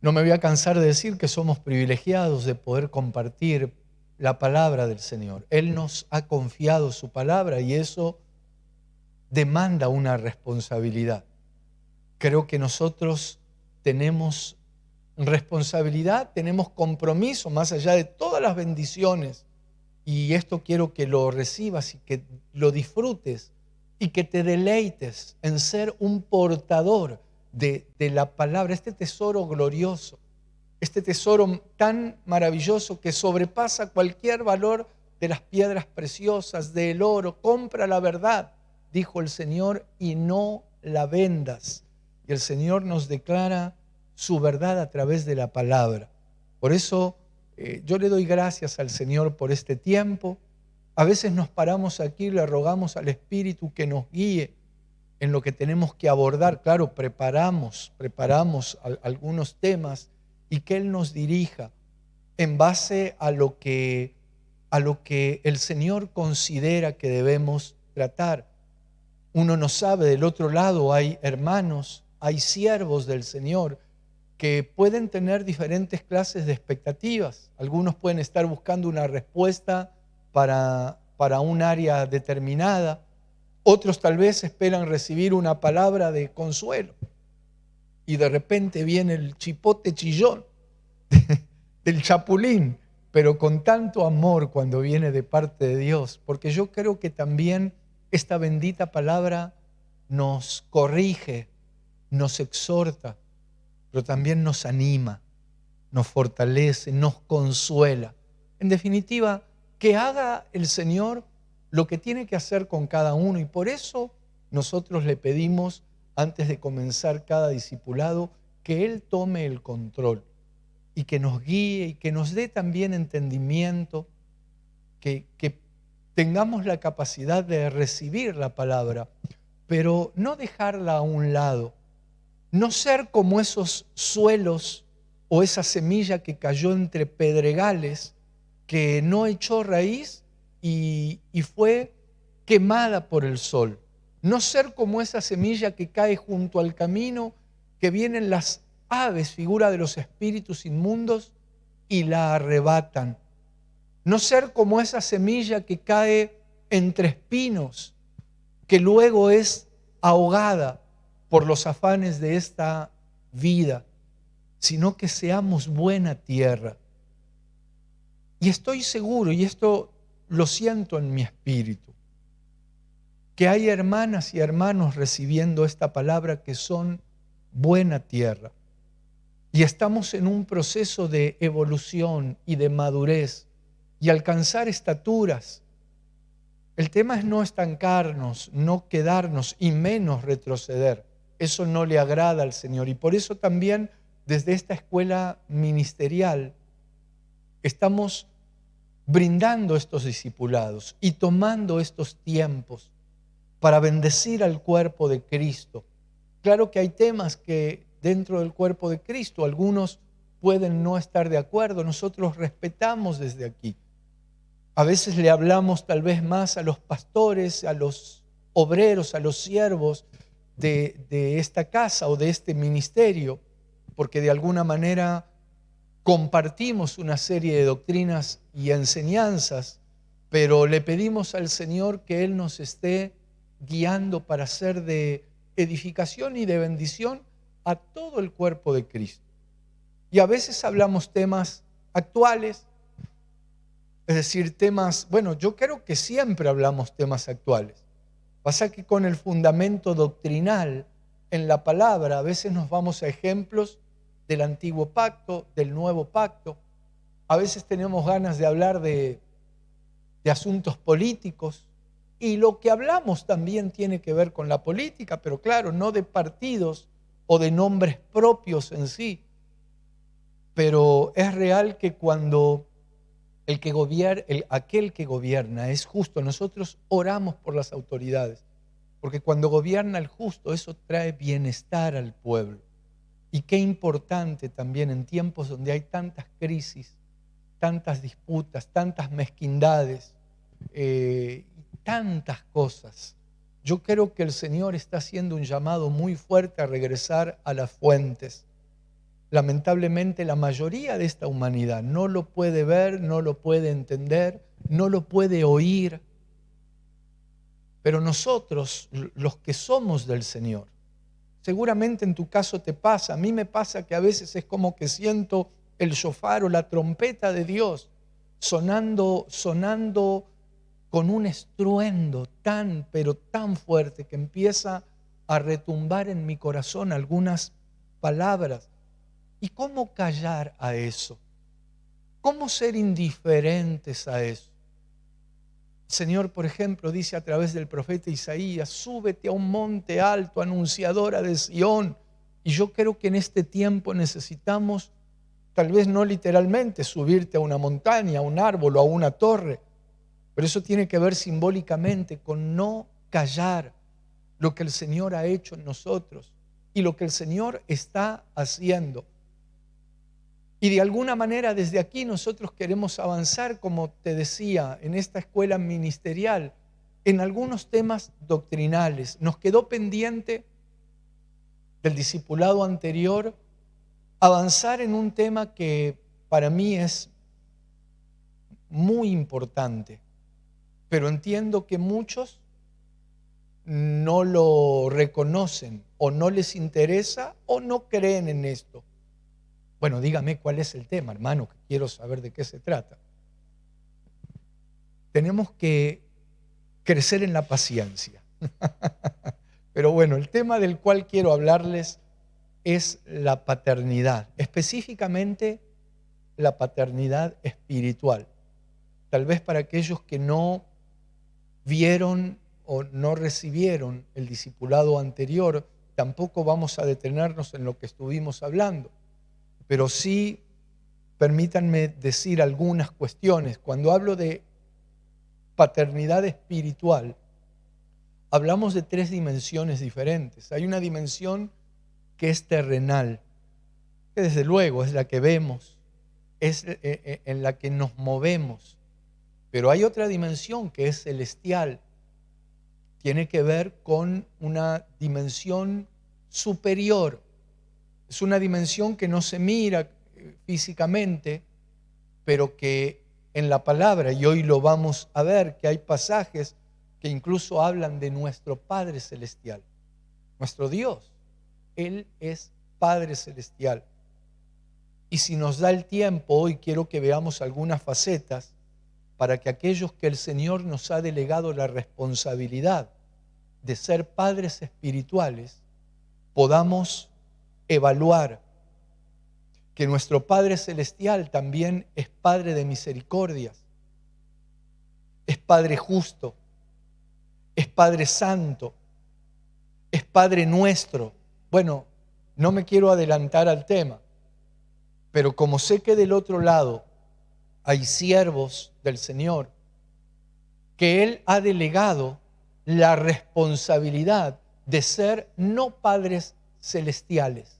No me voy a cansar de decir que somos privilegiados de poder compartir la palabra del Señor. Él nos ha confiado su palabra y eso demanda una responsabilidad. Creo que nosotros tenemos responsabilidad, tenemos compromiso más allá de todas las bendiciones. Y esto quiero que lo recibas y que lo disfrutes y que te deleites en ser un portador de la palabra, este tesoro glorioso, este tesoro tan maravilloso que sobrepasa cualquier valor de las piedras preciosas, del oro. Compra la verdad, dijo el Señor, y no la vendas. Y el Señor nos declara su verdad a través de la palabra. Por eso yo le doy gracias al Señor por este tiempo. A veces nos paramos aquí y le rogamos al Espíritu que nos guíe en lo que tenemos que abordar. Claro, preparamos algunos temas y que Él nos dirija en base a lo que el Señor considera que debemos tratar. Uno no sabe, del otro lado hay hermanos, hay siervos del Señor que pueden tener diferentes clases de expectativas. Algunos pueden estar buscando una respuesta para un área determinada. Otros tal vez esperan recibir una palabra de consuelo. Y de repente viene el chipote chillón del chapulín, pero con tanto amor cuando viene de parte de Dios. Porque yo creo que también esta bendita palabra nos corrige, nos exhorta, pero también nos anima, nos fortalece, nos consuela. En definitiva, que haga el Señor lo que tiene que hacer con cada uno. Y por eso nosotros le pedimos, antes de comenzar cada discipulado, que Él tome el control y que nos guíe y que nos dé también entendimiento, que tengamos la capacidad de recibir la palabra, pero no dejarla a un lado. No ser como esos suelos o esa semilla que cayó entre pedregales, que no echó raíz y fue quemada por el sol. No ser como esa semilla que cae junto al camino, que vienen las aves, figura de los espíritus inmundos, y la arrebatan. No ser como esa semilla que cae entre espinos, que luego es ahogada por los afanes de esta vida, sino que seamos buena tierra. Y estoy seguro, y esto lo siento en mi espíritu, que hay hermanas y hermanos recibiendo esta palabra que son buena tierra. Y estamos en un proceso de evolución y de madurez y alcanzar estaturas. El tema es no estancarnos, no quedarnos y menos retroceder. Eso no le agrada al Señor. Y por eso también desde esta escuela ministerial estamos brindando estos discipulados y tomando estos tiempos para bendecir al cuerpo de Cristo. Claro que hay temas que dentro del cuerpo de Cristo algunos pueden no estar de acuerdo. Nosotros respetamos desde aquí. A veces le hablamos tal vez más a los pastores, a los obreros, a los siervos de esta casa o de este ministerio, porque de alguna manera compartimos una serie de doctrinas y enseñanzas, pero le pedimos al Señor que Él nos esté guiando para ser de edificación y de bendición a todo el cuerpo de Cristo. Y a veces hablamos temas actuales, es decir, temas, bueno, yo creo que siempre hablamos temas actuales. Pasa que con el fundamento doctrinal en la palabra a veces nos vamos a ejemplos del antiguo pacto, del nuevo pacto. A veces tenemos ganas de hablar de asuntos políticos y lo que hablamos también tiene que ver con la política, pero claro, no de partidos o de nombres propios en sí. Pero es real que cuando aquel que gobierna es justo, nosotros oramos por las autoridades, porque cuando gobierna el justo, eso trae bienestar al pueblo. Y qué importante también en tiempos donde hay tantas crisis, tantas disputas, tantas mezquindades, tantas cosas. Yo creo que el Señor está haciendo un llamado muy fuerte a regresar a las fuentes. lamentablemente la mayoría de esta humanidad no lo puede ver, no lo puede entender, no lo puede oír. Pero nosotros, los que somos del Señor, seguramente en tu caso te pasa, a mí me pasa que a veces es como que siento el shofar o la trompeta de Dios sonando con un estruendo tan, pero tan fuerte que empieza a retumbar en mi corazón algunas palabras. ¿Y cómo callar a eso? ¿Cómo ser indiferentes a eso? El Señor, por ejemplo, dice a través del profeta Isaías: súbete a un monte alto, anunciadora de Sión. Y yo creo que en este tiempo necesitamos, tal vez no literalmente, subirte a una montaña, a un árbol o a una torre, pero eso tiene que ver simbólicamente con no callar lo que el Señor ha hecho en nosotros y lo que el Señor está haciendo. Y de alguna manera desde aquí nosotros queremos avanzar, como te decía, en esta escuela ministerial, en algunos temas doctrinales. Nos quedó pendiente del discipulado anterior avanzar en un tema que para mí es muy importante, pero entiendo que muchos no lo reconocen o no les interesa o no creen en esto. Bueno, dígame cuál es el tema, hermano, que quiero saber de qué se trata. Tenemos que crecer en la paciencia. Pero bueno, el tema del cual quiero hablarles es la paternidad, específicamente la paternidad espiritual. Tal vez para aquellos que no vieron o no recibieron el discipulado anterior, tampoco vamos a detenernos en lo que estuvimos hablando. Pero sí, permítanme decir algunas cuestiones. Cuando hablo de paternidad espiritual, hablamos de tres dimensiones diferentes. Hay una dimensión que es terrenal, que desde luego es la que vemos, es en la que nos movemos. Pero hay otra dimensión que es celestial. Tiene que ver con una dimensión superior. Es una dimensión que no se mira físicamente, pero que en la palabra, y hoy lo vamos a ver, que hay pasajes que incluso hablan de nuestro Padre Celestial, nuestro Dios. Él es Padre Celestial. Y si nos da el tiempo, hoy quiero que veamos algunas facetas para que aquellos que el Señor nos ha delegado la responsabilidad de ser padres espirituales, podamos evaluar que nuestro Padre Celestial también es Padre de misericordias, es Padre justo, es Padre santo, es Padre nuestro. Bueno, no me quiero adelantar al tema, pero como sé que del otro lado hay siervos del Señor, que Él ha delegado la responsabilidad de ser no padres celestiales,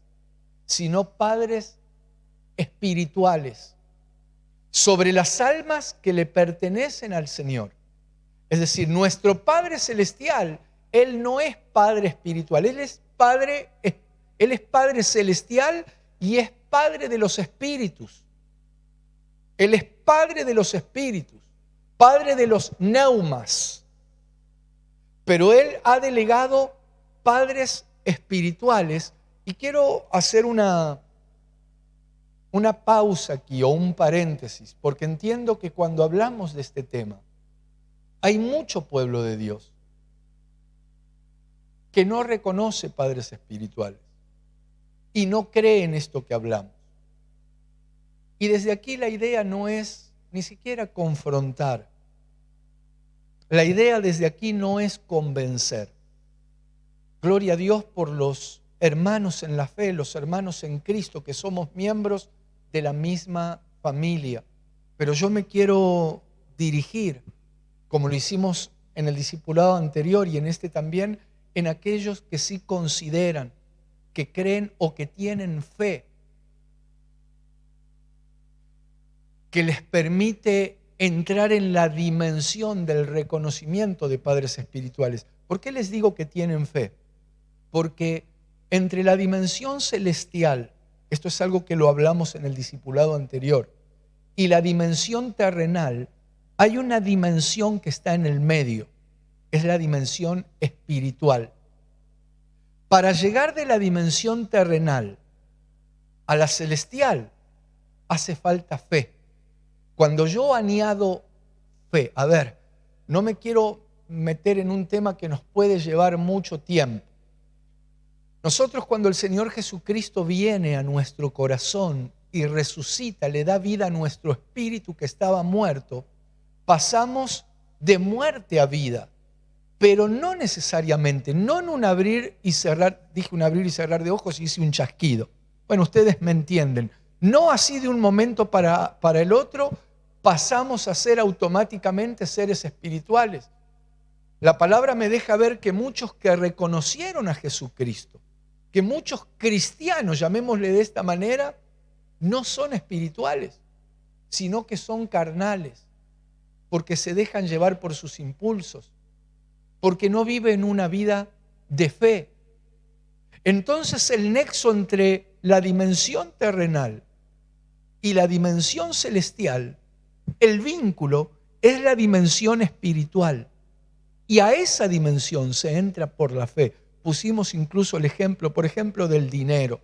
sino padres espirituales, sobre las almas que le pertenecen al Señor. Es decir, nuestro Padre Celestial, Él no es Padre espiritual, Él es Padre celestial y es Padre de los espíritus. Él es Padre de los espíritus, Padre de los neumas. Pero Él ha delegado padres espirituales, y quiero hacer una pausa aquí o un paréntesis, porque entiendo que cuando hablamos de este tema, hay mucho pueblo de Dios que no reconoce padres espirituales y no cree en esto que hablamos. Y desde aquí la idea no es ni siquiera confrontar. La idea desde aquí no es convencer. Gloria a Dios por los hermanos en la fe, los hermanos en Cristo, que somos miembros de la misma familia. Pero yo me quiero dirigir, como lo hicimos en el discipulado anterior y en este también, en aquellos que sí consideran, que creen o que tienen fe, que les permite entrar en la dimensión del reconocimiento de padres espirituales. ¿Por qué les digo que tienen fe? Porque entre la dimensión celestial Esto es algo que lo hablamos en el discipulado anterior. Y la dimensión terrenal, hay una dimensión que está en el medio, es la dimensión espiritual. Para llegar de la dimensión terrenal a la celestial, hace falta fe. Cuando yo añado fe, no me quiero meter en un tema que nos puede llevar mucho tiempo. Nosotros, cuando el Señor Jesucristo viene a nuestro corazón y resucita, le da vida a nuestro espíritu que estaba muerto, pasamos de muerte a vida, pero no necesariamente, no en un abrir y cerrar, dije un abrir y cerrar de ojos y hice un chasquido. Bueno, ustedes me entienden. No así de un momento para el otro, pasamos a ser automáticamente seres espirituales. La palabra me deja ver que muchos que reconocieron a Jesucristo, que muchos cristianos, llamémosle de esta manera, no son espirituales, sino que son carnales, porque se dejan llevar por sus impulsos, porque no viven una vida de fe. Entonces el nexo entre la dimensión terrenal y la dimensión celestial, el vínculo es la dimensión espiritual. Y a esa dimensión se entra por la fe. Pusimos incluso el ejemplo, por ejemplo, del dinero.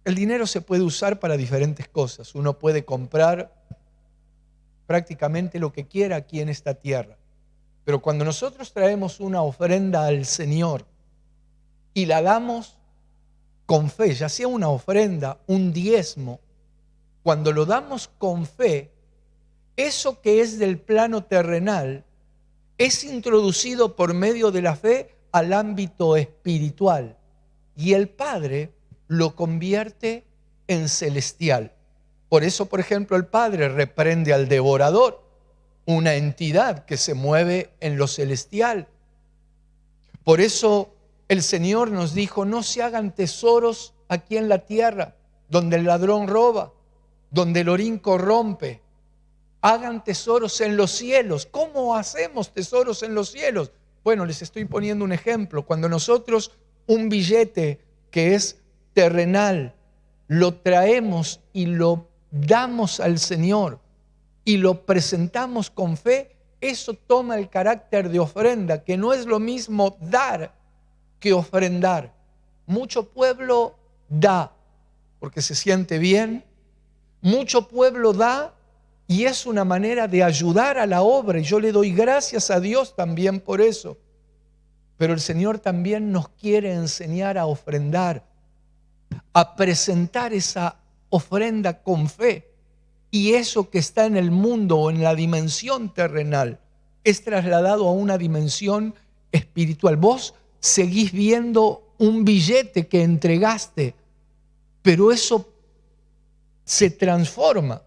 El dinero se puede usar para diferentes cosas. Uno puede comprar prácticamente lo que quiera aquí en esta tierra. Pero cuando nosotros traemos una ofrenda al Señor y la damos con fe, ya sea una ofrenda, un diezmo, cuando lo damos con fe, eso que es del plano terrenal es introducido por medio de la fe al ámbito espiritual y el Padre lo convierte en celestial. Por eso, por ejemplo, el Padre reprende al devorador, una entidad que se mueve en lo celestial. Por eso el Señor nos dijo, no se hagan tesoros aquí en la tierra, donde el ladrón roba, donde el orín corrompe. Hagan tesoros en los cielos. ¿Cómo hacemos tesoros en los cielos? Bueno, les estoy poniendo un ejemplo. Cuando nosotros un billete que es terrenal lo traemos y lo damos al Señor y lo presentamos con fe, eso toma el carácter de ofrenda, que no es lo mismo dar que ofrendar. Mucho pueblo da porque se siente bien, mucho pueblo da y es una manera de ayudar a la obra, y yo le doy gracias a Dios también por eso. Pero el Señor también nos quiere enseñar a ofrendar, a presentar esa ofrenda con fe. Y eso que está en el mundo o en la dimensión terrenal es trasladado a una dimensión espiritual. Vos seguís viendo un billete que entregaste, pero eso se transforma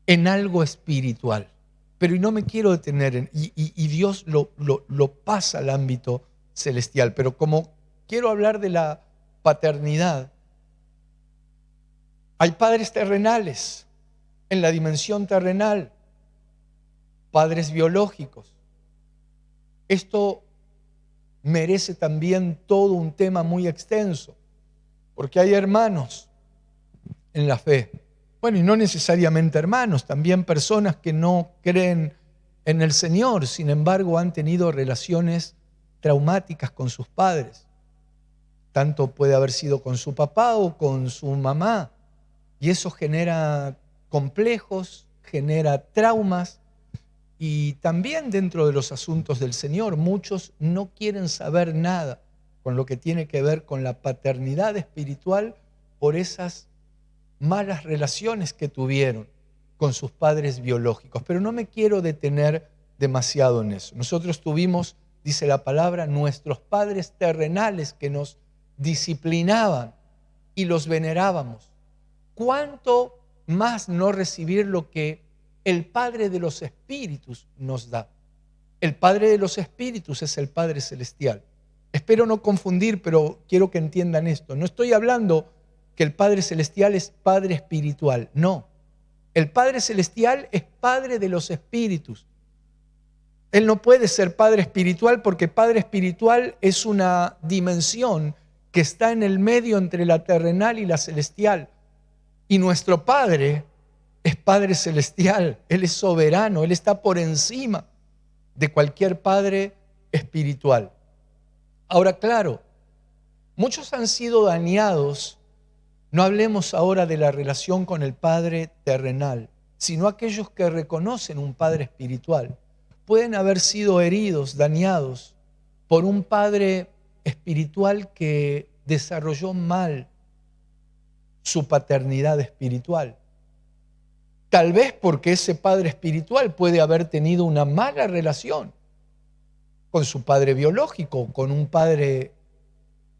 en algo espiritual. Pero no me quiero detener y Dios lo pasa al ámbito celestial. Pero como quiero hablar de la paternidad, hay padres terrenales en la dimensión terrenal, padres biológicos. Esto merece también todo un tema muy extenso, porque hay hermanos en la fe. Bueno, y no necesariamente hermanos, también personas que no creen en el Señor, sin embargo han tenido relaciones traumáticas con sus padres. Tanto puede haber sido con su papá o con su mamá, y eso genera complejos, genera traumas, y también dentro de los asuntos del Señor, muchos no quieren saber nada con lo que tiene que ver con la paternidad espiritual por esas malas relaciones que tuvieron con sus padres biológicos. Pero no me quiero detener demasiado en eso. Nosotros tuvimos, dice la palabra, nuestros padres terrenales que nos disciplinaban y los venerábamos. ¿Cuánto más no recibir lo que el Padre de los Espíritus nos da? El Padre de los Espíritus es el Padre Celestial. Espero no confundir, pero quiero que entiendan esto. No estoy hablando que el Padre Celestial es Padre espiritual. No. El Padre Celestial es Padre de los Espíritus. Él no puede ser Padre espiritual porque Padre espiritual es una dimensión que está en el medio entre la terrenal y la celestial. Y nuestro Padre es Padre celestial, Él es soberano, Él está por encima de cualquier padre espiritual. Ahora, claro, muchos han sido dañados. No hablemos ahora de la relación con el Padre terrenal, sino aquellos que reconocen un Padre espiritual. Pueden haber sido heridos, dañados por un Padre espiritual que desarrolló mal su paternidad espiritual. Tal vez porque ese padre espiritual puede haber tenido una mala relación con su padre biológico, con un padre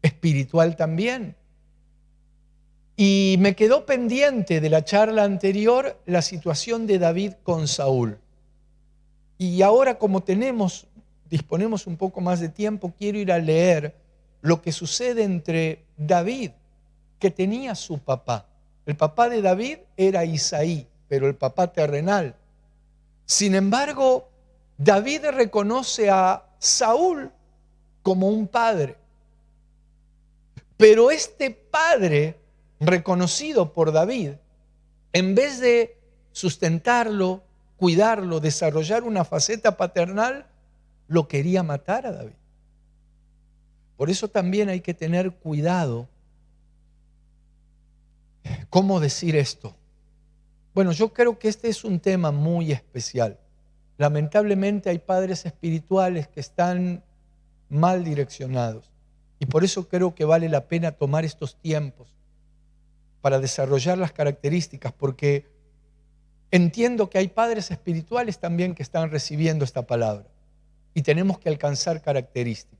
espiritual también. Y me quedó pendiente de la charla anterior la situación de David con Saúl. Y ahora, como disponemos un poco más de tiempo, quiero ir a leer lo que sucede entre David, que tenía su papá. El papá de David era Isaí, pero el papá terrenal. Sin embargo, David reconoce a Saúl como un padre. Pero este padre reconocido por David, en vez de sustentarlo, cuidarlo, desarrollar una faceta paternal, lo quería matar a David. Por eso también hay que tener cuidado. ¿Cómo decir esto? Bueno, yo creo que este es un tema muy especial. Lamentablemente hay padres espirituales que están mal direccionados. Y por eso creo que vale la pena tomar estos tiempos para desarrollar las características, porque entiendo que hay padres espirituales también que están recibiendo esta palabra y tenemos que alcanzar características.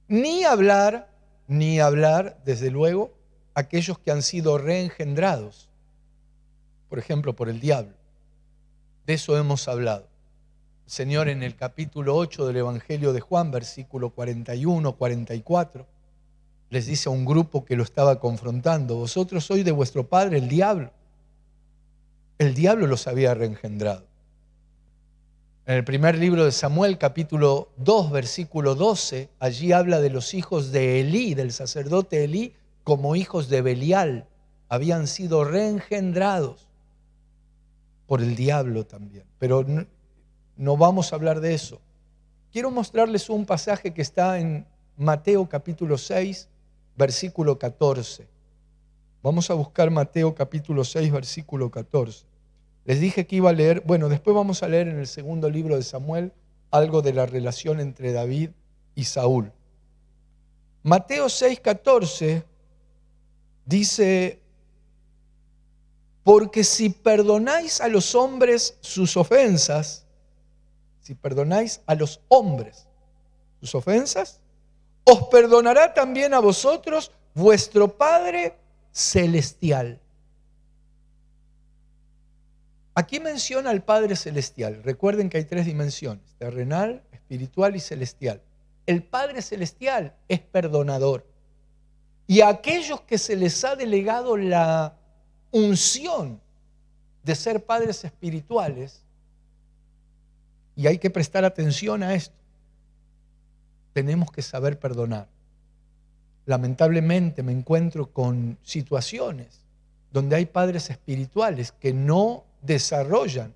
Ni hablar, desde luego, aquellos que han sido reengendrados, por ejemplo, por el diablo. De eso hemos hablado. El Señor en el capítulo 8 del Evangelio de Juan, versículo 41, 44, les dice a un grupo que lo estaba confrontando: vosotros sois de vuestro padre el diablo. El diablo los había reengendrado. En el primer libro de Samuel, capítulo 2, versículo 12, allí habla de los hijos de Elí, del sacerdote Elí, como hijos de Belial. Habían sido reengendrados por el diablo también. Pero no vamos a hablar de eso. Quiero mostrarles un pasaje que está en Mateo capítulo 6, versículo 14. Vamos a buscar Mateo capítulo 6, versículo 14. Les dije que iba a leer, bueno, después vamos a leer en el segundo libro de Samuel algo de la relación entre David y Saúl. Mateo 6, 14 dice: porque si perdonáis a los hombres sus ofensas, si perdonáis a los hombres sus ofensas, os perdonará también a vosotros vuestro Padre celestial. Aquí menciona al Padre celestial. Recuerden que hay tres dimensiones: terrenal, espiritual y celestial. El Padre celestial es perdonador. Y a aquellos que se les ha delegado la unción de ser padres espirituales, y hay que prestar atención a esto, tenemos que saber perdonar. Lamentablemente me encuentro con situaciones donde hay padres espirituales que no desarrollan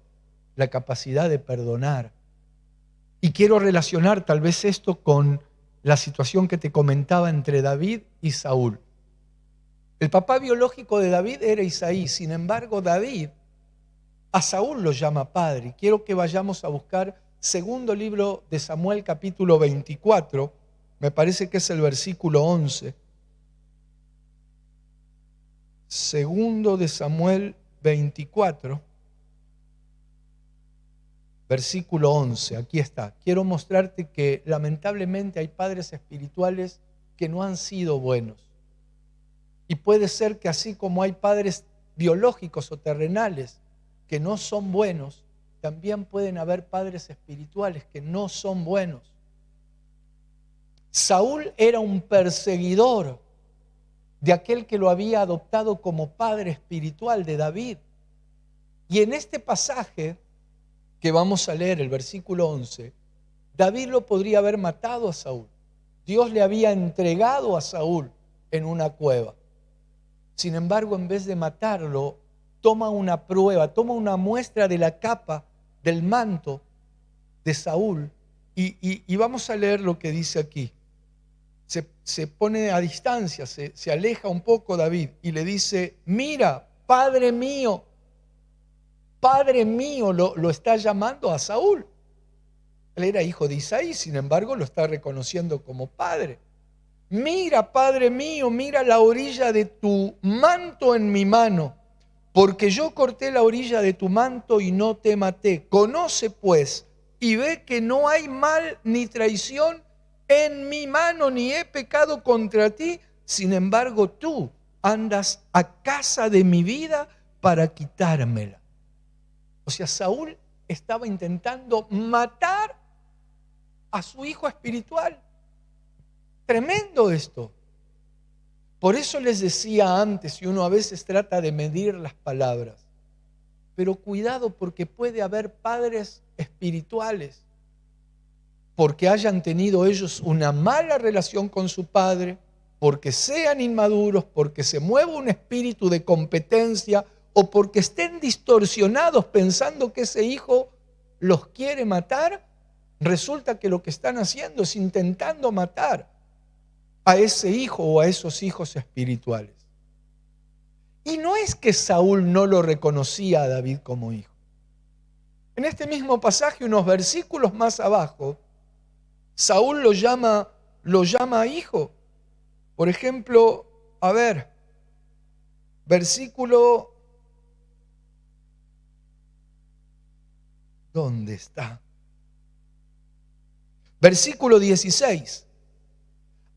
la capacidad de perdonar. Y quiero relacionar tal vez esto con la situación que te comentaba entre David y Saúl. El papá biológico de David era Isaí. Sin embargo, David a Saúl lo llama padre. Quiero que vayamos a buscar segundo libro de Samuel, capítulo 24. Me parece que es el versículo 11. Segundo de Samuel 24, versículo 11. Aquí está. Quiero mostrarte que lamentablemente hay padres espirituales que no han sido buenos. Y puede ser que así como hay padres biológicos o terrenales que no son buenos, también pueden haber padres espirituales que no son buenos. Saúl era un perseguidor de aquel que lo había adoptado como padre espiritual de David. Y en este pasaje que vamos a leer, el versículo 11, David lo podría haber matado a Saúl. Dios le había entregado a Saúl en una cueva. Sin embargo, en vez de matarlo, toma una prueba, toma una muestra de la capa, del manto de Saúl. Y vamos a leer lo que dice aquí. Se pone a distancia, se aleja un poco David y le dice: mira, Padre mío, lo está llamando a Saúl. Él era hijo de Isaí, sin embargo lo está reconociendo como padre. Mira, Padre mío, mira la orilla de tu manto en mi mano, porque yo corté la orilla de tu manto y no te maté. Conoce pues y ve que no hay mal ni traición en mi mano, ni he pecado contra ti. Sin embargo, tú andas a casa de mi vida para quitármela. O sea, Saúl estaba intentando matar a su hijo espiritual. Tremendo esto. Por eso les decía antes, y uno a veces trata de medir las palabras, pero cuidado, porque puede haber padres espirituales, porque hayan tenido ellos una mala relación con su padre, porque sean inmaduros, porque se mueva un espíritu de competencia o porque estén distorsionados pensando que ese hijo los quiere matar. Resulta que lo que están haciendo es intentando matar a ese hijo o a esos hijos espirituales. Y no es que Saúl no lo reconocía a David como hijo. En este mismo pasaje, unos versículos más abajo, Saúl lo llama hijo. Por ejemplo, a ver, versículo, ¿dónde está? Versículo 16.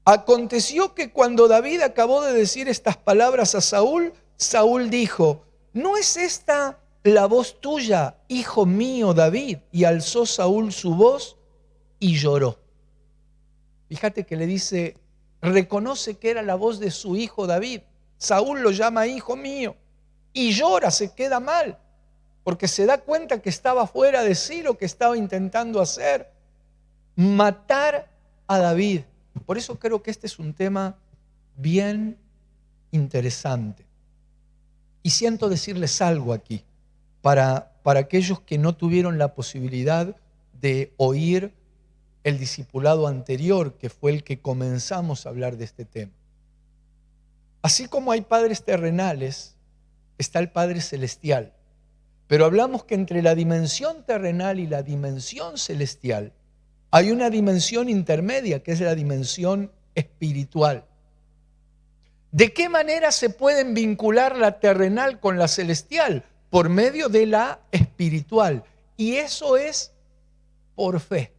Aconteció que cuando David acabó de decir estas palabras a Saúl, Saúl dijo: ¿no es esta la voz tuya, hijo mío David? Y alzó Saúl su voz y lloró. Fíjate que le dice, reconoce que era la voz de su hijo David. Saúl lo llama hijo mío y llora, se queda mal, porque se da cuenta que estaba fuera de sí lo que estaba intentando hacer, matar a David. Por eso creo que este es un tema bien interesante. Y siento decirles algo aquí, para aquellos que no tuvieron la posibilidad de oír el discipulado anterior, que fue el que comenzamos a hablar de este tema. Así como hay padres terrenales, está el Padre Celestial. Pero hablamos que entre la dimensión terrenal y la dimensión celestial hay una dimensión intermedia, que es la dimensión espiritual. ¿De qué manera se pueden vincular la terrenal con la celestial? Por medio de la espiritual. Y eso es por fe.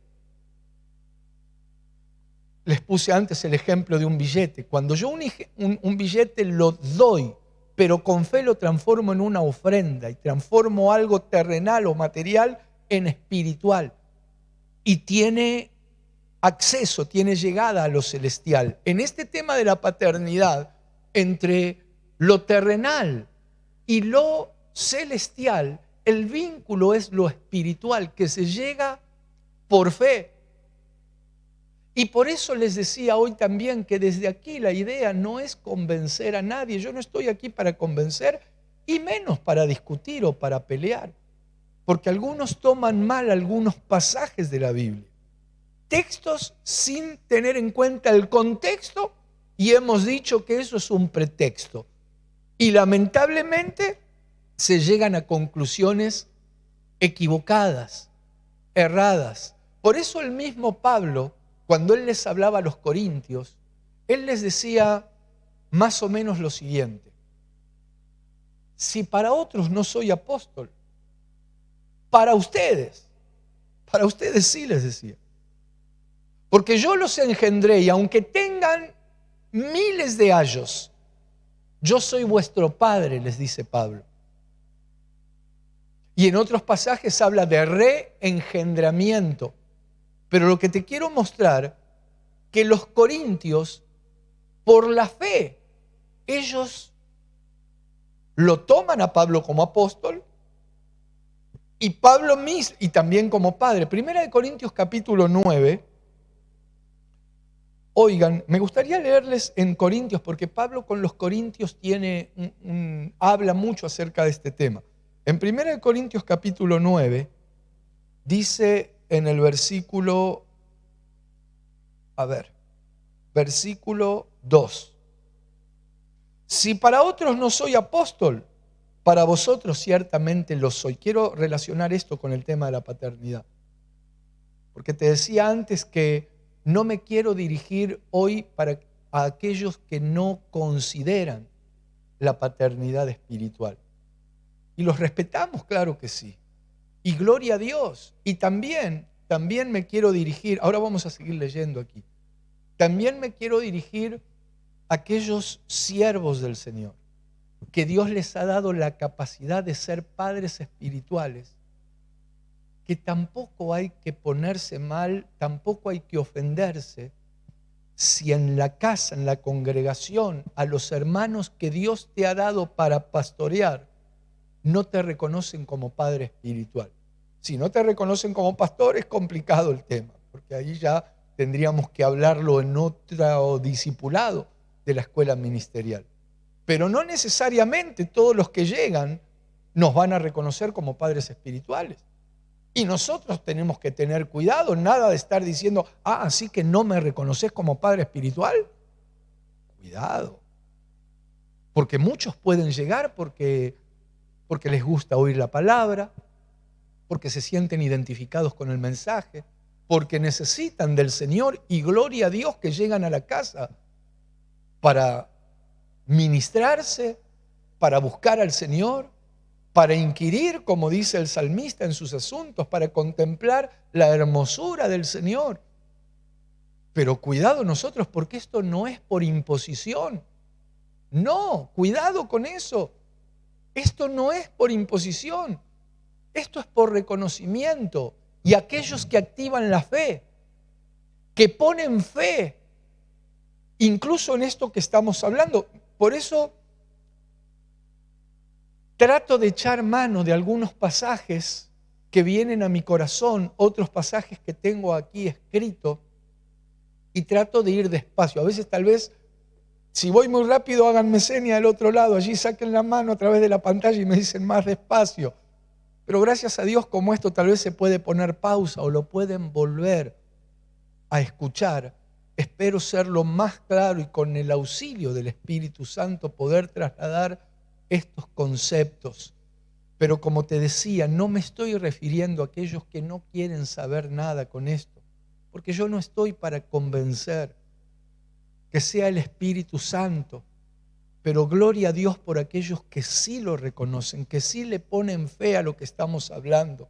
Les puse antes el ejemplo de un billete. Cuando yo un billete lo doy, pero con fe lo transformo en una ofrenda y transformo algo terrenal o material en espiritual. Y tiene acceso, tiene llegada a lo celestial. En este tema de la paternidad, entre lo terrenal y lo celestial, el vínculo es lo espiritual, que se llega por fe. Y por eso les decía hoy también que desde aquí la idea no es convencer a nadie. Yo no estoy aquí para convencer y menos para discutir o para pelear. Porque algunos toman mal algunos pasajes de la Biblia. Textos sin tener en cuenta el contexto, y hemos dicho que eso es un pretexto. Y lamentablemente se llegan a conclusiones equivocadas, erradas. Por eso el mismo Pablo, cuando él les hablaba a los corintios, él les decía más o menos lo siguiente: si para otros no soy apóstol, para ustedes sí, les decía. Porque yo los engendré y aunque tengan miles de años, yo soy vuestro padre, les dice Pablo. Y en otros pasajes habla de reengendramiento. Pero lo que te quiero mostrar, que los corintios, por la fe, ellos lo toman a Pablo como apóstol y Pablo mismo, y también como padre. Primera de Corintios capítulo 9, Oigan, me gustaría leerles en Corintios, porque Pablo con los Corintios habla mucho acerca de este tema. En 1 Corintios capítulo 9, dice en el versículo, versículo 2. Si para otros no soy apóstol, para vosotros ciertamente lo soy. Quiero relacionar esto con el tema de la paternidad. Porque te decía antes que no me quiero dirigir hoy a aquellos que no consideran la paternidad espiritual. Y los respetamos, claro que sí. Y gloria a Dios. Y también me quiero dirigir, ahora vamos a seguir leyendo aquí, también me quiero dirigir a aquellos siervos del Señor, que Dios les ha dado la capacidad de ser padres espirituales, que tampoco hay que ponerse mal, tampoco hay que ofenderse si en la casa, en la congregación, a los hermanos que Dios te ha dado para pastorear, no te reconocen como padre espiritual. Si no te reconocen como pastor, es complicado el tema, porque ahí ya tendríamos que hablarlo en otro discipulado de la escuela ministerial. Pero no necesariamente todos los que llegan nos van a reconocer como padres espirituales. Y nosotros tenemos que tener cuidado, nada de estar diciendo, así que no me reconoces como padre espiritual. Cuidado. Porque muchos pueden llegar porque les gusta oír la palabra, porque se sienten identificados con el mensaje, porque necesitan del Señor y gloria a Dios que llegan a la casa para ministrarse, para buscar al Señor, para inquirir, como dice el salmista, en sus asuntos, para contemplar la hermosura del Señor. Pero cuidado nosotros, porque esto no es por imposición. No, cuidado con eso. Esto no es por imposición. Esto es por reconocimiento. Y aquellos que activan la fe, que ponen fe, incluso en esto que estamos hablando. Por eso trato de echar mano de algunos pasajes que vienen a mi corazón, otros pasajes que tengo aquí escritos, y trato de ir despacio. A veces tal vez, si voy muy rápido, háganme seña del otro lado, allí saquen la mano a través de la pantalla y me dicen más despacio. Pero gracias a Dios, como esto tal vez se puede poner pausa o lo pueden volver a escuchar, espero ser lo más claro y con el auxilio del Espíritu Santo poder trasladar estos conceptos. Pero como te decía, no me estoy refiriendo a aquellos que no quieren saber nada con esto, porque yo no estoy para convencer, que sea el Espíritu Santo, pero gloria a Dios por aquellos que sí lo reconocen, que sí le ponen fe a lo que estamos hablando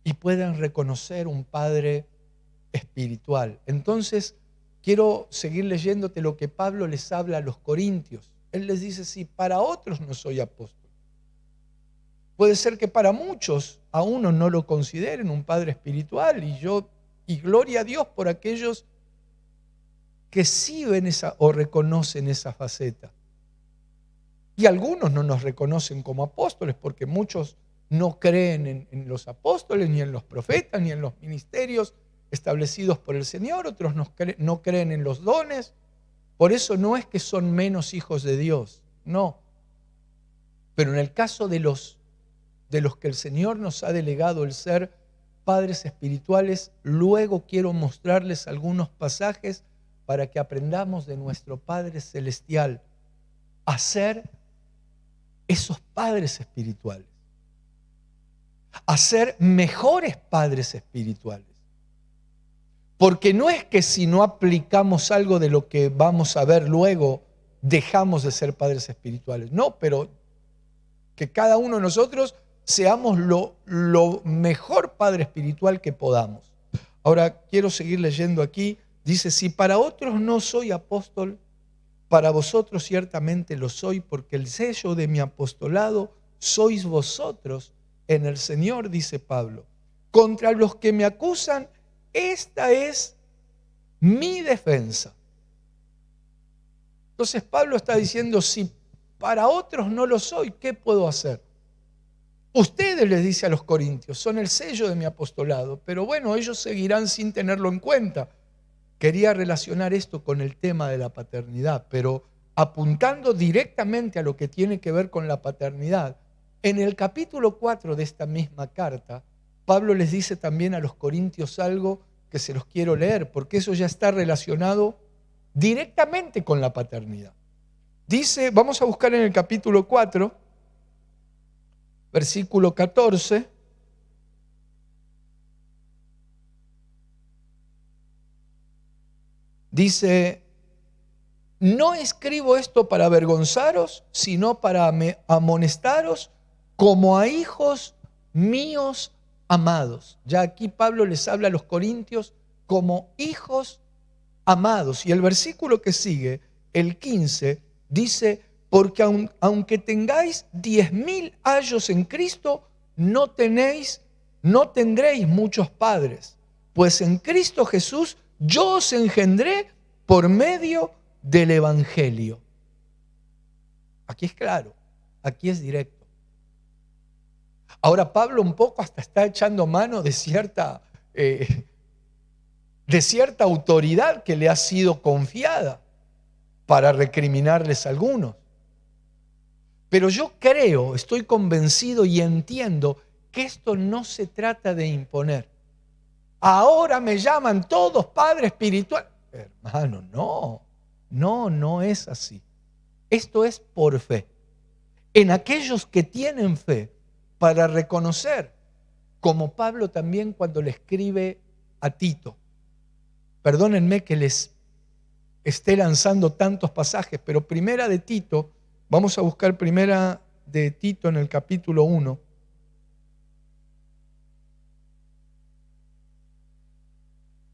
y pueden reconocer un Padre espiritual. Entonces, quiero seguir leyéndote lo que Pablo les habla a los corintios. Él les dice, sí, para otros no soy apóstol. Puede ser que para muchos a uno no lo consideren un padre espiritual y gloria a Dios por aquellos que sí ven o reconocen esa faceta. Y algunos no nos reconocen como apóstoles porque muchos no creen en los apóstoles, ni en los profetas, ni en los ministerios establecidos por el Señor. Otros no creen en los dones. Por eso no es que son menos hijos de Dios, no. Pero en el caso de los que el Señor nos ha delegado el ser padres espirituales, luego quiero mostrarles algunos pasajes para que aprendamos de nuestro Padre Celestial a ser esos padres espirituales, a ser mejores padres espirituales. Porque no es que si no aplicamos algo de lo que vamos a ver luego, dejamos de ser padres espirituales. No, pero que cada uno de nosotros seamos lo mejor padre espiritual que podamos. Ahora quiero seguir leyendo aquí. Dice, si para otros no soy apóstol, para vosotros ciertamente lo soy, porque el sello de mi apostolado sois vosotros en el Señor, dice Pablo. Contra los que me acusan, esta es mi defensa. Entonces Pablo está diciendo, si para otros no lo soy, ¿qué puedo hacer? Ustedes, les dice a los corintios, son el sello de mi apostolado, pero bueno, ellos seguirán sin tenerlo en cuenta. quería relacionar esto con el tema de la paternidad, pero apuntando directamente a lo que tiene que ver con la paternidad. En el capítulo 4 de esta misma carta, Pablo les dice también a los corintios algo que se los quiero leer, porque eso ya está relacionado directamente con la paternidad. Dice, vamos a buscar en el capítulo 4, versículo 14. Dice, no escribo esto para avergonzaros, sino para amonestaros como a hijos míos amados. Ya aquí Pablo les habla a los corintios como hijos amados. Y el versículo que sigue, el 15, dice, porque aunque tengáis 10.000 años en Cristo, no tendréis muchos padres, pues en Cristo Jesús yo os engendré por medio del Evangelio. Aquí es claro, aquí es directo. Ahora Pablo un poco hasta está echando mano de cierta autoridad que le ha sido confiada para recriminarles a algunos. Pero yo creo, estoy convencido y entiendo que esto no se trata de imponer. Ahora me llaman todos padre espiritual. Hermano, no es así. Esto es por fe. En aquellos que tienen fe para reconocer, como Pablo también cuando le escribe a Tito. Perdónenme que les esté lanzando tantos pasajes, pero primera de Tito, vamos a buscar primera de Tito en el capítulo 1.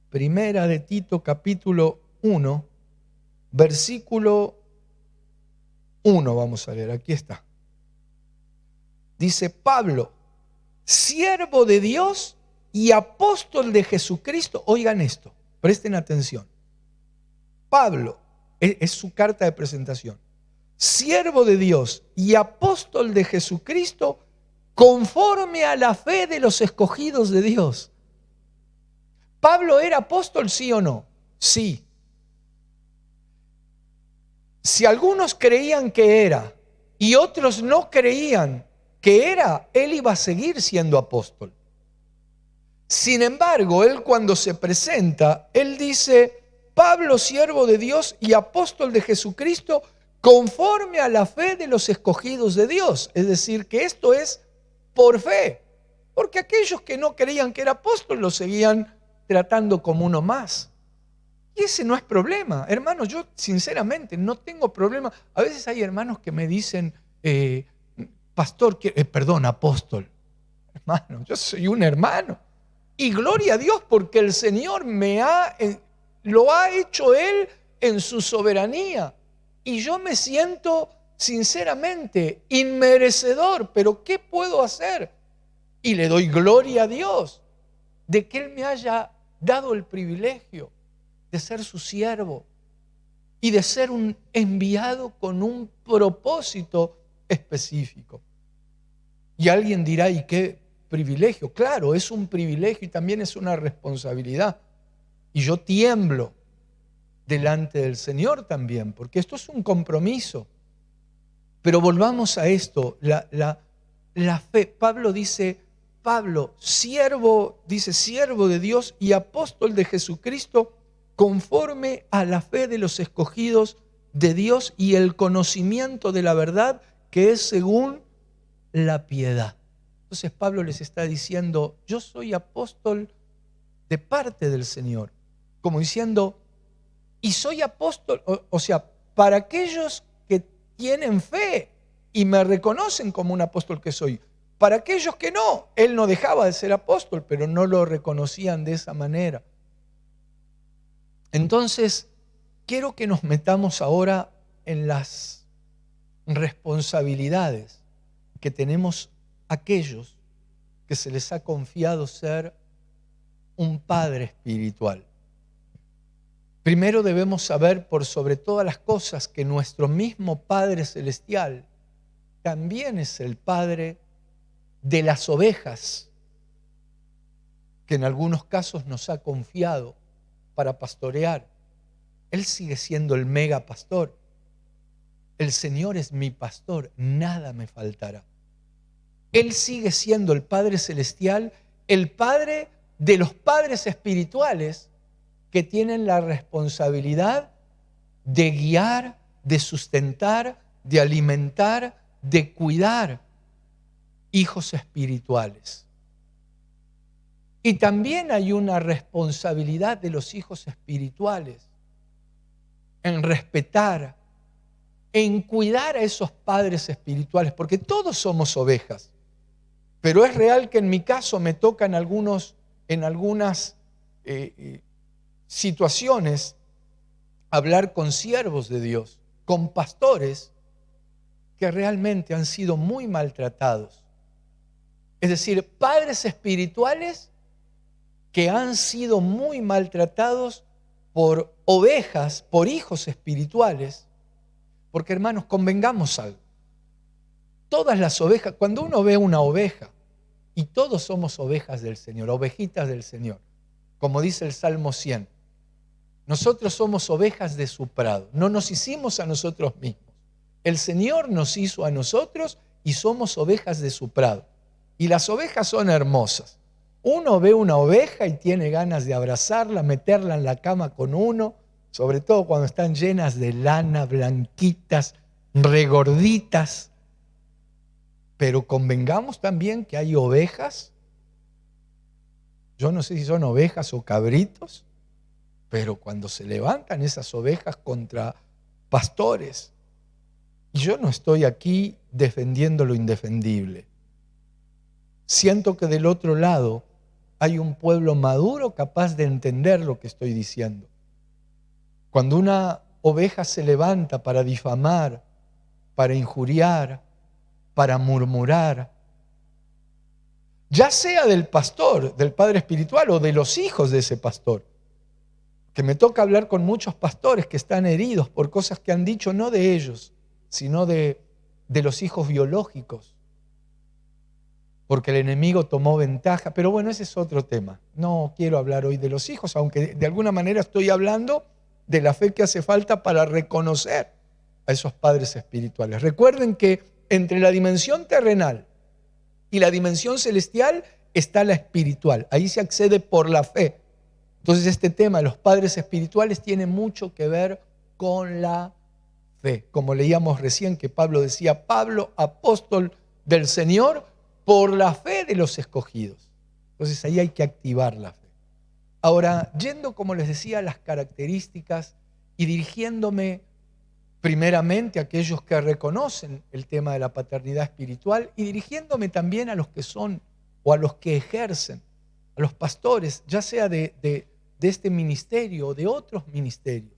Primera de Tito, capítulo 1, versículo 1, vamos a leer, aquí está. Dice Pablo, siervo de Dios y apóstol de Jesucristo. Oigan esto, presten atención. Pablo, es su carta de presentación. Siervo de Dios y apóstol de Jesucristo conforme a la fe de los escogidos de Dios. ¿Pablo era apóstol, sí o no? Sí. Si algunos creían que era y otros no creían que era, él iba a seguir siendo apóstol. Sin embargo, él cuando se presenta, él dice, Pablo, siervo de Dios y apóstol de Jesucristo, conforme a la fe de los escogidos de Dios. Es decir, que esto es por fe. Porque aquellos que no creían que era apóstol lo seguían tratando como uno más. Y ese no es problema. Hermanos, yo sinceramente no tengo problema. A veces hay hermanos que me dicen, pastor, apóstol. Hermano, yo soy un hermano. Y gloria a Dios porque el Señor lo ha hecho Él en su soberanía. Y yo me siento sinceramente inmerecedor. Pero ¿qué puedo hacer? Y le doy gloria a Dios de que Él me haya dado el privilegio de ser su siervo y de ser un enviado con un propósito específico. Y alguien dirá, ¿y qué privilegio? Claro, es un privilegio y también es una responsabilidad. Y yo tiemblo delante del Señor también, porque esto es un compromiso. Pero volvamos a esto, la fe. Pablo dice, siervo de Dios y apóstol de Jesucristo, conforme a la fe de los escogidos de Dios y el conocimiento de la verdad que es según la piedad. Entonces Pablo les está diciendo, yo soy apóstol de parte del Señor, como diciendo, y soy apóstol, o sea, para aquellos que tienen fe y me reconocen como un apóstol que soy. Para aquellos que no, él no dejaba de ser apóstol, pero no lo reconocían de esa manera. Entonces, quiero que nos metamos ahora en las responsabilidades que tenemos aquellos que se les ha confiado ser un padre espiritual. Primero debemos saber por sobre todas las cosas que nuestro mismo Padre Celestial también es el Padre de las ovejas, que en algunos casos nos ha confiado para pastorear. Él sigue siendo el mega pastor. El Señor es mi pastor, nada me faltará. Él sigue siendo el Padre Celestial, el Padre de los padres espirituales que tienen la responsabilidad de guiar, de sustentar, de alimentar, de cuidar hijos espirituales. Y también hay una responsabilidad de los hijos espirituales en respetar, en cuidar a esos padres espirituales, porque todos somos ovejas. Pero es real que en mi caso me tocan en algunas situaciones hablar con siervos de Dios, con pastores que realmente han sido muy maltratados. Es decir, padres espirituales que han sido muy maltratados por ovejas, por hijos espirituales. Porque, hermanos, convengamos algo. Todas las ovejas, cuando uno ve una oveja, y todos somos ovejas del Señor, ovejitas del Señor, como dice el Salmo 100, nosotros somos ovejas de su prado, no nos hicimos a nosotros mismos. El Señor nos hizo a nosotros y somos ovejas de su prado. Y las ovejas son hermosas. Uno ve una oveja y tiene ganas de abrazarla, meterla en la cama con uno, sobre todo cuando están llenas de lana, blanquitas, regorditas. Pero convengamos también que hay ovejas, yo no sé si son ovejas o cabritos, pero cuando se levantan esas ovejas contra pastores, y yo no estoy aquí defendiendo lo indefendible. Siento que del otro lado hay un pueblo maduro capaz de entender lo que estoy diciendo. Cuando una oveja se levanta para difamar, para injuriar, para murmurar, ya sea del pastor, del padre espiritual o de los hijos de ese pastor, que me toca hablar con muchos pastores que están heridos por cosas que han dicho no de ellos, sino de los hijos biológicos, porque el enemigo tomó ventaja. Pero bueno, ese es otro tema. No quiero hablar hoy de los hijos, aunque de alguna manera estoy hablando de la fe que hace falta para reconocer a esos padres espirituales. Recuerden que entre la dimensión terrenal y la dimensión celestial está la espiritual. Ahí se accede por la fe. Entonces este tema de los padres espirituales tiene mucho que ver con la fe. Como leíamos recién que Pablo decía, Pablo, apóstol del Señor, por la fe de los escogidos. Entonces ahí hay que activar la fe. Ahora, yendo, como les decía, a las características y dirigiéndome primeramente a aquellos que reconocen el tema de la paternidad espiritual y dirigiéndome también a los que son o a los que ejercen, a los pastores, ya sea de este ministerio o de otros ministerios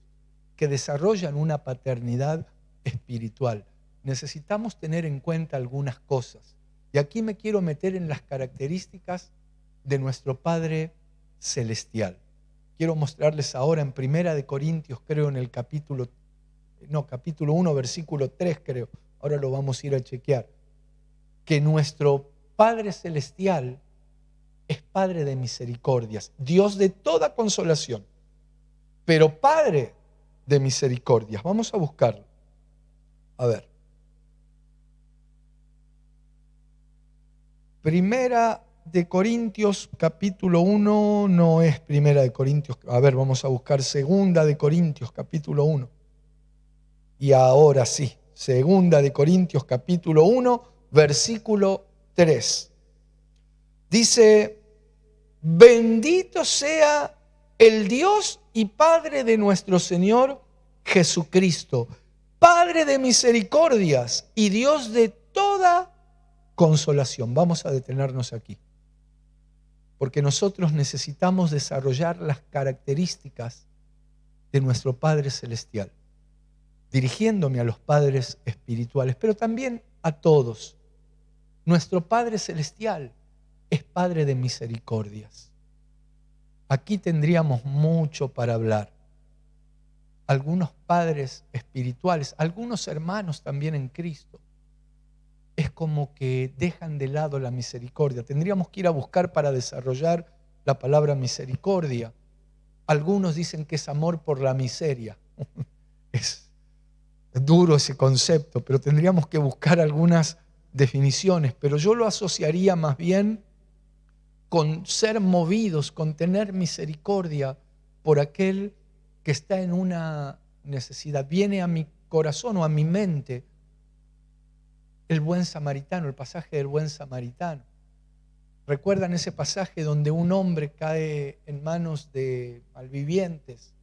que desarrollan una paternidad espiritual. Necesitamos tener en cuenta algunas cosas. Y aquí me quiero meter en las características de nuestro Padre Celestial. Quiero mostrarles ahora en 1 Corintios, creo en el capítulo 1, versículo 3, creo. Ahora lo vamos a ir a chequear. Que nuestro Padre Celestial es Padre de misericordias, Dios de toda consolación, pero Padre de misericordias. Vamos a buscarlo. A ver. 1 Corintios capítulo 1 no es 1 Corintios. A ver, vamos a buscar 2 Corintios capítulo 1. Y ahora sí, 2 Corintios capítulo 1, versículo 3. Dice, bendito sea el Dios y Padre de nuestro Señor Jesucristo, Padre de misericordias y Dios de toda consolación. Vamos a detenernos aquí, porque nosotros necesitamos desarrollar las características de nuestro Padre Celestial, dirigiéndome a los padres espirituales, pero también a todos. Nuestro Padre Celestial es Padre de misericordias. Aquí tendríamos mucho para hablar. Algunos padres espirituales, algunos hermanos también en Cristo, es como que dejan de lado la misericordia. Tendríamos que ir a buscar para desarrollar la palabra misericordia Algunos dicen que es amor por la miseria. Es duro ese concepto, pero tendríamos que buscar algunas definiciones. Pero yo lo asociaría más bien con ser movidos, con tener misericordia por aquel que está en una necesidad. Viene a mi corazón o a mi mente el buen samaritano, el pasaje del buen samaritano. ¿Recuerdan ese pasaje donde un hombre cae en manos de malvivientes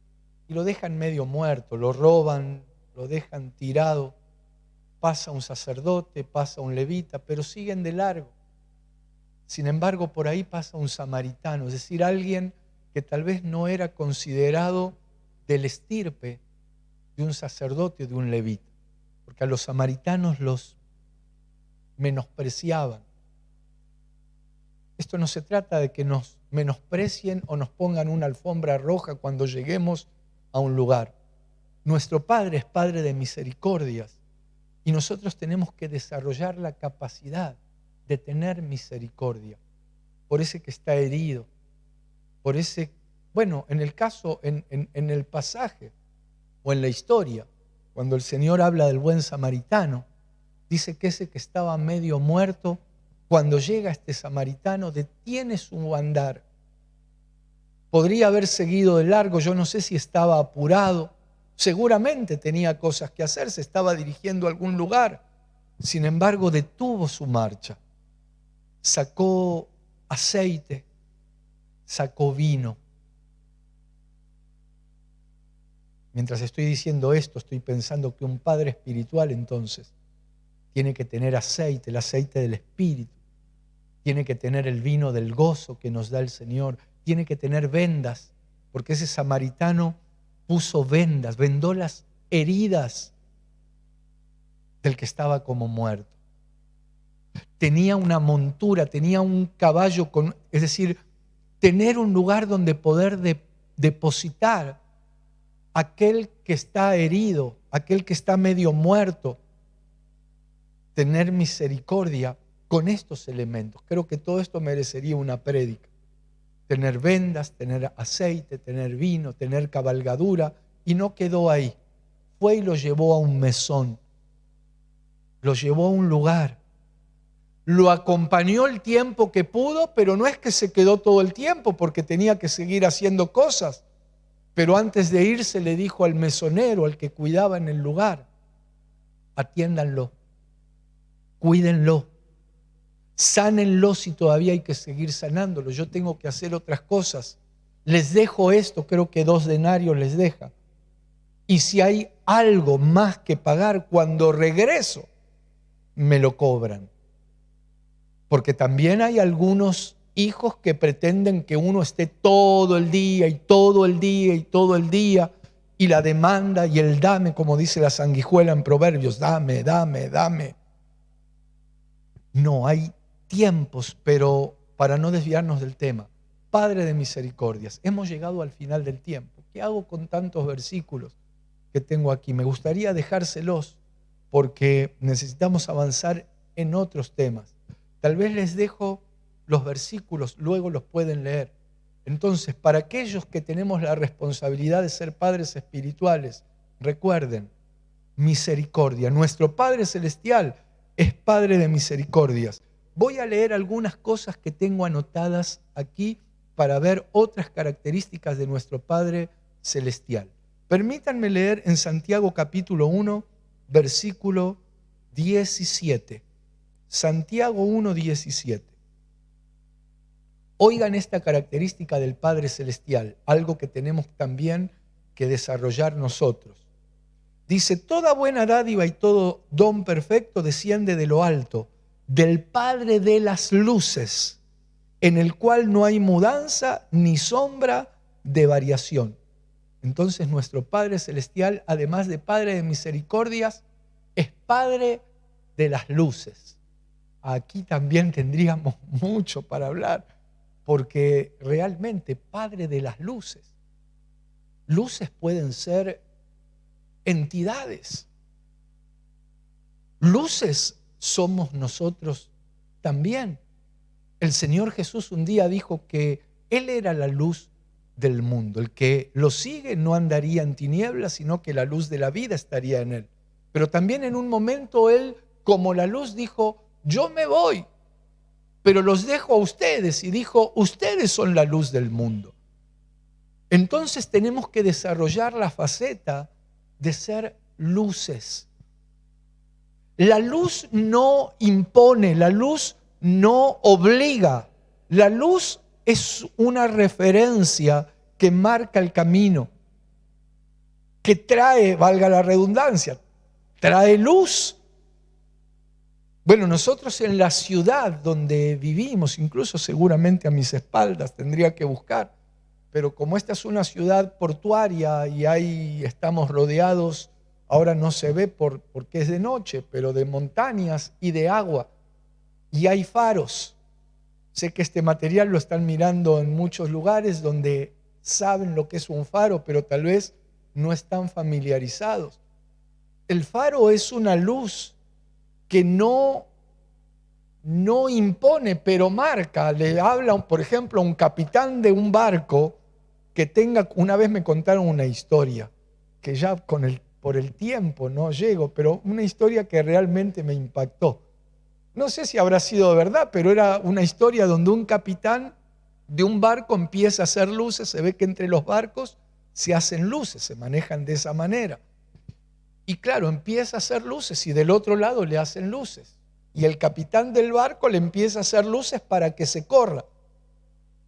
y lo dejan medio muerto, lo roban, lo dejan tirado? Pasa un sacerdote, pasa un levita, pero siguen de largo. Sin embargo, por ahí pasa un samaritano, es decir, alguien que tal vez no era considerado del estirpe de un sacerdote o de un levita, porque a los samaritanos los menospreciaban. Esto no se trata de que nos menosprecien o nos pongan una alfombra roja cuando lleguemos a un lugar. Nuestro Padre es Padre de misericordias y nosotros tenemos que desarrollar la capacidad de tener misericordia por ese que está herido, por ese, bueno, en el caso, en el pasaje o en la historia, cuando el Señor habla del buen samaritano, dice que ese que estaba medio muerto, cuando llega este samaritano, detiene su andar. Podría haber seguido de largo, yo no sé si estaba apurado, seguramente tenía cosas que hacer, se estaba dirigiendo a algún lugar. Sin embargo, detuvo su marcha, sacó aceite, sacó vino. Mientras estoy diciendo esto, estoy pensando que un padre espiritual entonces tiene que tener aceite, el aceite del Espíritu. Tiene que tener el vino del gozo que nos da el Señor. Tiene que tener vendas, porque ese samaritano puso vendas, vendó las heridas del que estaba como muerto. Tenía una montura, tenía un caballo, es decir, tener un lugar donde poder depositar aquel que está herido, aquel que está medio muerto. Tener misericordia con estos elementos. Creo que todo esto merecería una prédica. Tener vendas, tener aceite, tener vino, tener cabalgadura. Y no quedó ahí. Fue y lo llevó a un mesón. Lo llevó a un lugar. Lo acompañó el tiempo que pudo, pero no es que se quedó todo el tiempo porque tenía que seguir haciendo cosas. Pero antes de irse le dijo al mesonero, al que cuidaba en el lugar, atiéndanlo, cuídenlo, sánenlo si todavía hay que seguir sanándolo. Yo tengo que hacer otras cosas. Les dejo esto, creo que 2 denarios les deja. Y si hay algo más que pagar, cuando regreso, me lo cobran. Porque también hay algunos hijos que pretenden que uno esté todo el día y todo el día y todo el día, y la demanda y el dame, como dice la sanguijuela en Proverbios, dame, dame, dame. No, hay tiempos, pero para no desviarnos del tema, Padre de misericordias, hemos llegado al final del tiempo. ¿Qué hago con tantos versículos que tengo aquí? Me gustaría dejárselos porque necesitamos avanzar en otros temas. Tal vez les dejo los versículos, luego los pueden leer. Entonces, para aquellos que tenemos la responsabilidad de ser padres espirituales, recuerden, misericordia. Nuestro Padre Celestial es Padre de misericordias. Voy a leer algunas cosas que tengo anotadas aquí para ver otras características de nuestro Padre Celestial. Permítanme leer en Santiago capítulo 1, versículo 17. Santiago 1, 17. Oigan esta característica del Padre Celestial, algo que tenemos también que desarrollar nosotros. Dice, toda buena dádiva y todo don perfecto desciende de lo alto, del Padre de las luces, en el cual no hay mudanza ni sombra de variación. Entonces nuestro Padre Celestial, además de Padre de misericordias, es Padre de las luces. Aquí también tendríamos mucho para hablar, porque realmente Padre de las luces. Luces pueden ser entidades. Luces somos nosotros también. El Señor Jesús un día dijo que Él era la luz del mundo. El que lo sigue no andaría en tinieblas, sino que la luz de la vida estaría en él. Pero también en un momento él, como la luz, dijo, yo me voy, pero los dejo a ustedes. Y dijo, ustedes son la luz del mundo. Entonces tenemos que desarrollar la faceta de ser luces. La luz no impone, la luz no obliga. La luz es una referencia que marca el camino, que trae, valga la redundancia, trae luz. Bueno, nosotros en la ciudad donde vivimos, incluso seguramente a mis espaldas tendría que buscar, pero como esta es una ciudad portuaria y ahí estamos rodeados, ahora no se ve porque es de noche, pero de montañas y de agua, y hay faros. Sé que este material lo están mirando en muchos lugares donde saben lo que es un faro, pero tal vez no están familiarizados. El faro es una luz que no impone, pero marca. Le habla, por ejemplo, a un capitán de un barco que tenga, una vez me contaron una historia, que ya por el tiempo no llego, pero una historia que realmente me impactó. No sé si habrá sido de verdad, pero era una historia donde un capitán de un barco empieza a hacer luces. Se ve que entre los barcos se hacen luces, se manejan de esa manera. Y claro, empieza a hacer luces y del otro lado le hacen luces. Y el capitán del barco le empieza a hacer luces para que se corra.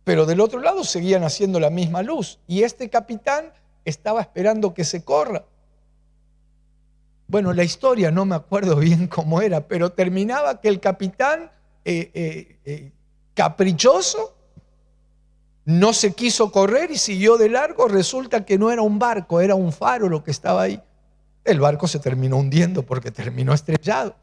Pero del otro lado seguían haciendo la misma luz. Y este capitán estaba esperando que se corra. Bueno, la historia no me acuerdo bien cómo era, pero terminaba que el capitán, caprichoso, no se quiso correr y siguió de largo. Resulta que no era un barco, era un faro lo que estaba ahí. El barco se terminó hundiendo porque terminó estrellado.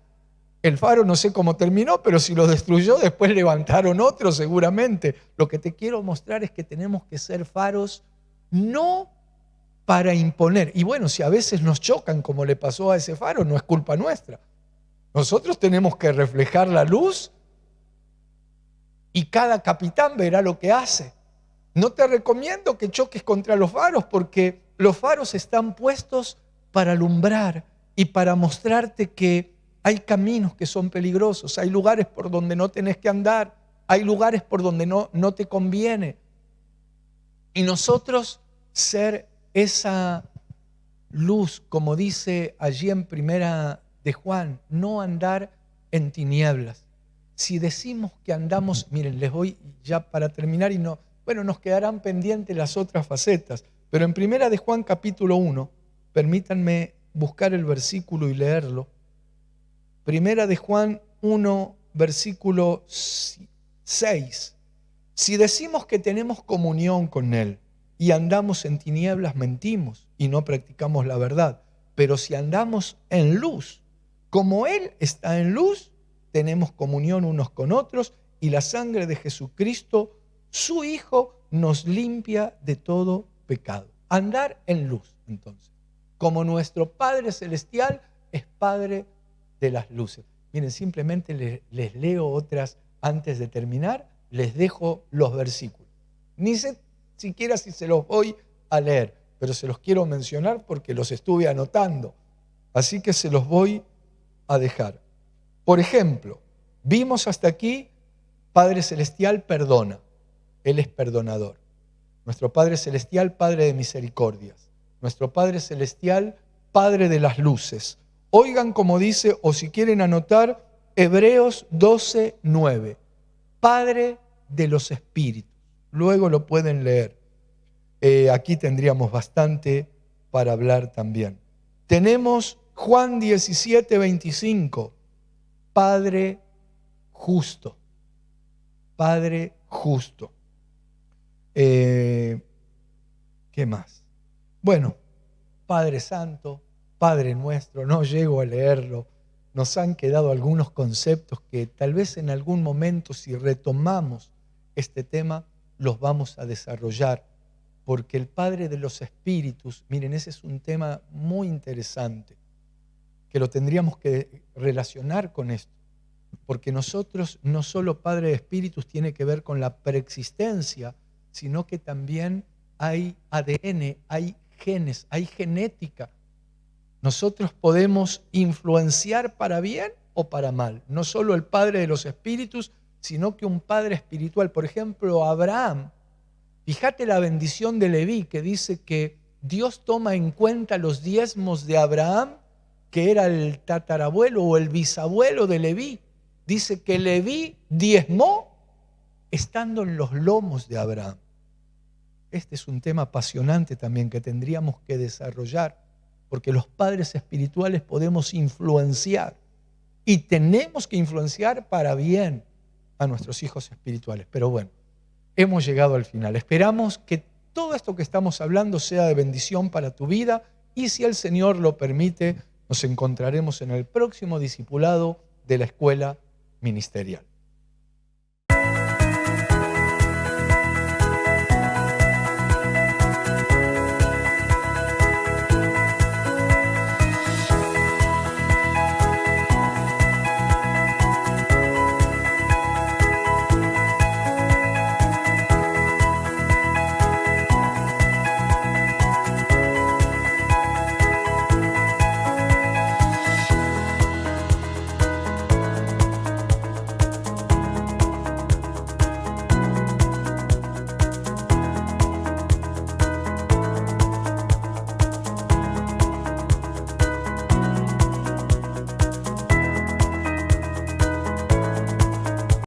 El faro no sé cómo terminó, pero si lo destruyó, después levantaron otro seguramente. Lo que te quiero mostrar es que tenemos que ser faros no para imponer. Y bueno, si a veces nos chocan como le pasó a ese faro, no es culpa nuestra. Nosotros tenemos que reflejar la luz y cada capitán verá lo que hace. No te recomiendo que choques contra los faros porque los faros están puestos para alumbrar y para mostrarte que hay caminos que son peligrosos, hay lugares por donde no tenés que andar, hay lugares por donde no te conviene. Y nosotros ser esa luz, como dice allí en Primera de Juan, no andar en tinieblas. Si decimos que andamos, miren, les voy ya para terminar y no, bueno, nos quedarán pendientes las otras facetas, pero en Primera de Juan capítulo 1, permítanme buscar el versículo y leerlo. Primera de Juan 1, versículo 6. Si decimos que tenemos comunión con Él y andamos en tinieblas, mentimos y no practicamos la verdad. Pero si andamos en luz, como Él está en luz, tenemos comunión unos con otros y la sangre de Jesucristo, su Hijo, nos limpia de todo pecado. Andar en luz, entonces. Como nuestro Padre Celestial es Padre de las luces. Miren, simplemente les leo otras antes de terminar, les dejo los versículos. Ni sé siquiera si se los voy a leer, pero se los quiero mencionar porque los estuve anotando. Así que se los voy a dejar. Por ejemplo, vimos hasta aquí, Padre Celestial perdona. Él es perdonador. Nuestro Padre Celestial, Padre de misericordias. Nuestro Padre Celestial, Padre de las luces. Oigan como dice, o si quieren anotar, Hebreos 12, 9. Padre de los espíritus. Luego lo pueden leer. Aquí tendríamos bastante para hablar también. Tenemos Juan 17, 25. Padre justo. Padre justo. ¿Qué más? Bueno, Padre Santo, Padre nuestro, no llego a leerlo. Nos han quedado algunos conceptos que tal vez en algún momento, si retomamos este tema, los vamos a desarrollar. Porque el Padre de los Espíritus, miren, ese es un tema muy interesante, que lo tendríamos que relacionar con esto. Porque nosotros, no solo Padre de Espíritus tiene que ver con la preexistencia, sino que también hay ADN, hay genes, hay genética. Nosotros podemos influenciar para bien o para mal. No solo el padre de los espíritus, sino que un padre espiritual. Por ejemplo, Abraham. Fíjate la bendición de Leví, que dice que Dios toma en cuenta los diezmos de Abraham, que era el tatarabuelo o el bisabuelo de Leví. Dice que Leví diezmó estando en los lomos de Abraham. Este es un tema apasionante también que tendríamos que desarrollar, porque los padres espirituales podemos influenciar y tenemos que influenciar para bien a nuestros hijos espirituales. Pero bueno, hemos llegado al final. Esperamos que todo esto que estamos hablando sea de bendición para tu vida y si el Señor lo permite, nos encontraremos en el próximo discipulado de la escuela ministerial.